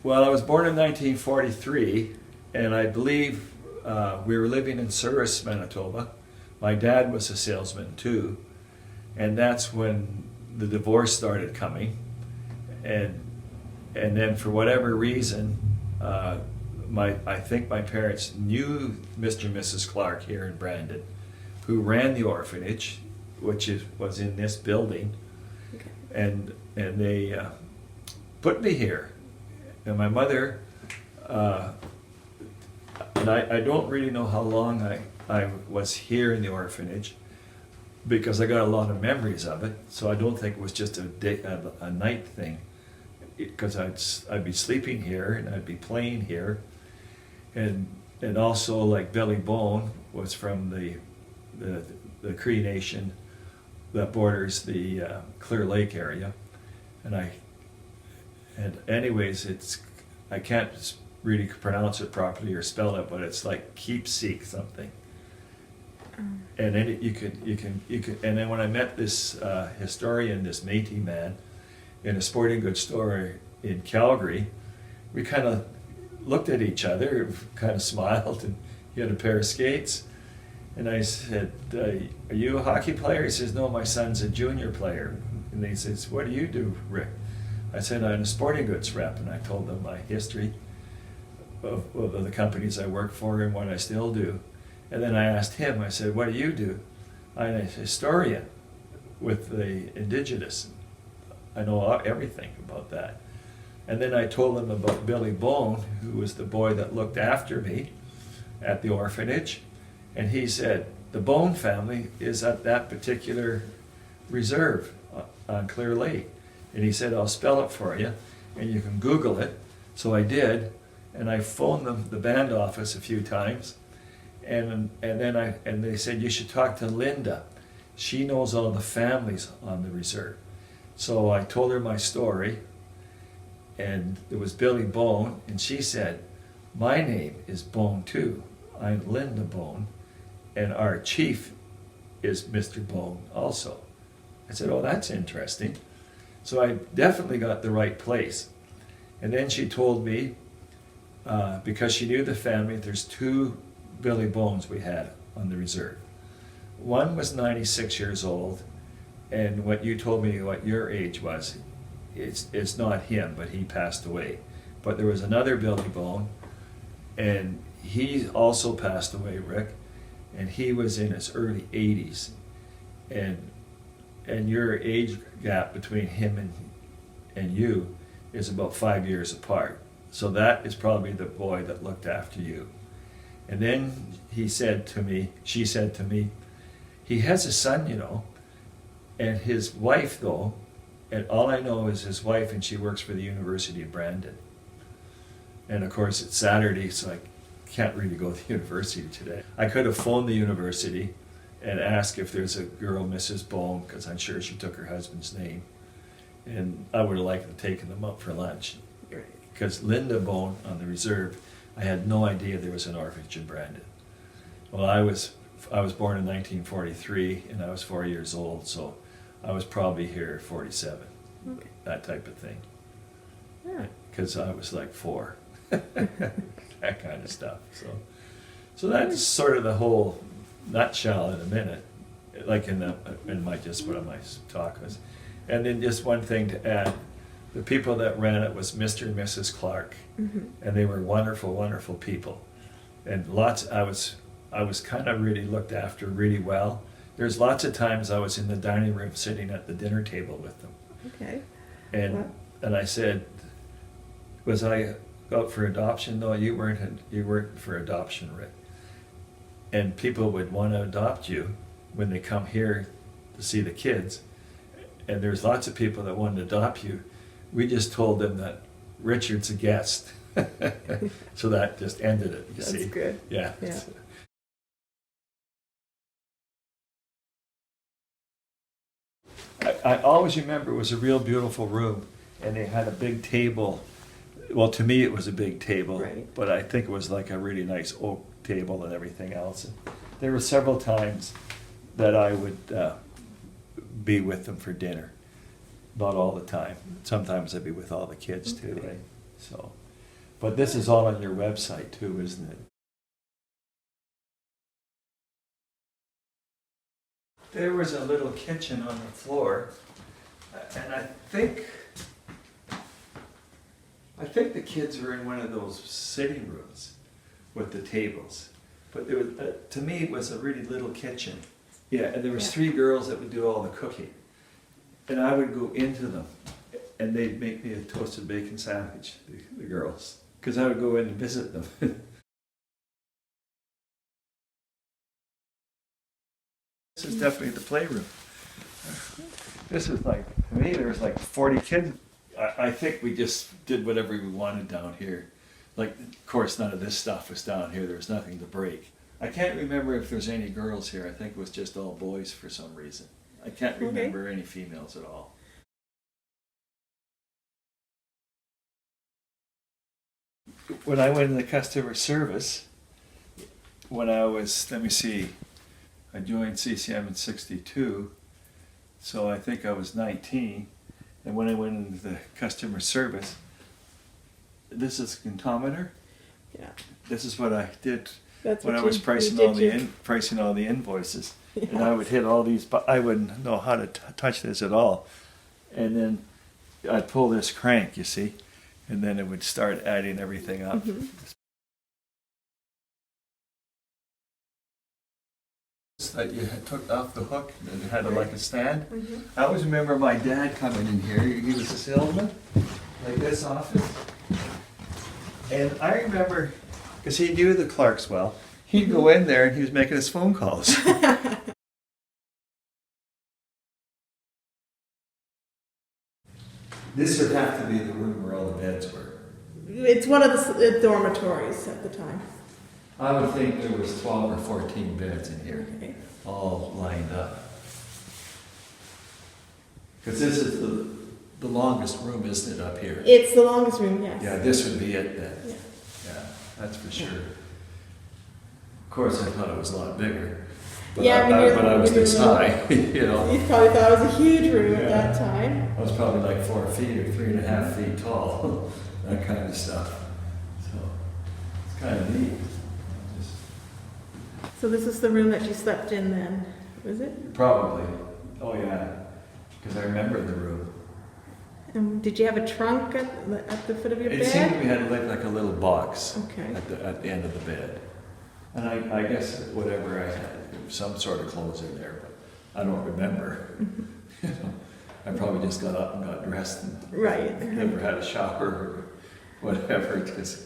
Well, I was born in 1943, and I believe we were living in Souris, Manitoba. My dad was a salesman too, and that's when the divorce started coming. And then for whatever reason, I think my parents knew Mr. and Mrs. Clark here in Brandon, who ran the orphanage, which was in this building, Okay. and they put me here. And my mother, and I don't really know how long I was here in the orphanage, because I got a lot of memories of it. So I don't think it was just a night thing, because I'd be sleeping here and I'd be playing here, and also like Billy Bone was from the Cree Nation that borders the Clear Lake area, and anyways, I can't really pronounce it properly or spell it, but it's like keepsake something. And then you can, and then when I met this historian, this Métis man, in a sporting goods store in Calgary, we kind of looked at each other, kind of smiled, and he had a pair of skates. And I said, "Are you a hockey player?" He says, "No, my son's a junior player." And he says, "What do you do, Rick?" I said, "I'm a sporting goods rep," and I told them my history of the companies I work for and what I still do. And then I asked him, I said, "What do you do?" "I'm a historian with the Indigenous. I know everything about that." And then I told him about Billy Bone, who was the boy that looked after me at the orphanage. And he said, "The Bone family is at that particular reserve on Clear Lake." And he said, "I'll spell it for you, and you can Google it." So I did, and I phoned them, the band office, a few times. And then they said, "You should talk to Linda. She knows all the families on the reserve." So I told her my story, and it was Billy Bone, and she said, "My name is Bone too. I'm Linda Bone, and our chief is Mr. Bone also." I said, "Oh, that's interesting." So I definitely got the right place. And then she told me, because she knew the family, there's two Billy Bones we had on the reserve. One was 96 years old, and what you told me what your age was, it's not him, but he passed away. But there was another Billy Bone, and he also passed away, Rick, and he was in his early 80s. And your age gap between him and you is about 5 years apart. So that is probably the boy that looked after you. And then she said to me, "He has a son, you know, and his wife though, and all I know is his wife, and she works for the University of Brandon." And of course it's Saturday, so I can't really go to the university today. I could have phoned the university and asked if there's a girl, Mrs. Bone, because I'm sure she took her husband's name. And I would have liked to have taken them up for lunch. Right. Because Linda Bone on the reserve, I had no idea there was an orphanage in Brandon. Well, I was born in 1943, and I was 4 years old, so I was probably here at 47, Okay. that type of thing. Yeah. Because I was like 4, that kind of stuff. So that's sort of the whole nutshell in a minute, like in my talk was. And then just one thing to add, the people that ran it was Mr. and Mrs. Clark, Mm-hmm. and they were wonderful, wonderful people. And I was kind of really looked after really well. There's lots of times I was in the dining room sitting at the dinner table with them. Okay. And I said, "Was I out for adoption?" "No, you weren't for adoption, Rick." And people would want to adopt you when they come here to see the kids. And there's lots of people that want to adopt you. We just told them that Richard's a guest. So that just ended it, you see. That's good. Yeah. Yeah. I always remember it was a real beautiful room, and they had a big table. Well, to me it was a big table, Right. but I think it was like a really nice oak table and everything else. And there were several times that I would be with them for dinner. Not all the time. Sometimes I'd be with all the kids too, Okay. right? So, But this is all on your website too, isn't it? There was a little kitchen on the floor, and I think the kids were in one of those sitting rooms with the tables. But there was, to me, it was a really little kitchen. Yeah, and there was 3 girls that would do all the cooking. And I would go into them, and they'd make me a toasted bacon sandwich, the girls, because I would go in and visit them. This is definitely the playroom. This is like, to me, there was like 40 kids. I think we just did whatever we wanted down here. Like, of course, none of this stuff was down here. There was nothing to break. I can't remember if there's any girls here. I think it was just all boys for some reason. I can't remember any females at all. When I went into customer service, when I was, let me see, I joined CCM in '62, so I think I was 19. And when I went into the customer service, this is a contometer. Yeah. This is what I did That's when what I was you pricing did all the pricing all the invoices. Yeah. And I would hit all these, but I wouldn't know how to touch this at all. And then I'd pull this crank, you see, and then it would start adding everything up. Mhm. That you had took off the hook and it had like a stand. Mhm. I always remember my dad coming in here. He was a salesman, like this office. And I remember, because he knew the clerks well, he'd go in there and he was making his phone calls. This would have to be the room where all the beds were. It's one of the dormitories at the time. I would think there was 12 or 14 beds in here, Okay. all lined up. Because this is the longest room, isn't it, up here? It's the longest room, yes. Yeah, this would be it then. Yeah. Yeah, that's for sure. Of course, I thought it was a lot bigger. But Yeah, I was this high, you know. You probably thought it was a huge room at that time. I was probably like 4 feet or 3.5 feet tall, that kind of stuff. So it's kind of neat. So this is the room that you slept in then, was it? Probably. Oh yeah, because I remember the room. And did you have a trunk at the foot of your It bed? seemed we had like a little box Okay. at the end of the bed. And I guess whatever I had, some sort of clothes in there, but I don't remember. You know, I probably just got up and got dressed and Right. never had a shower or whatever. Just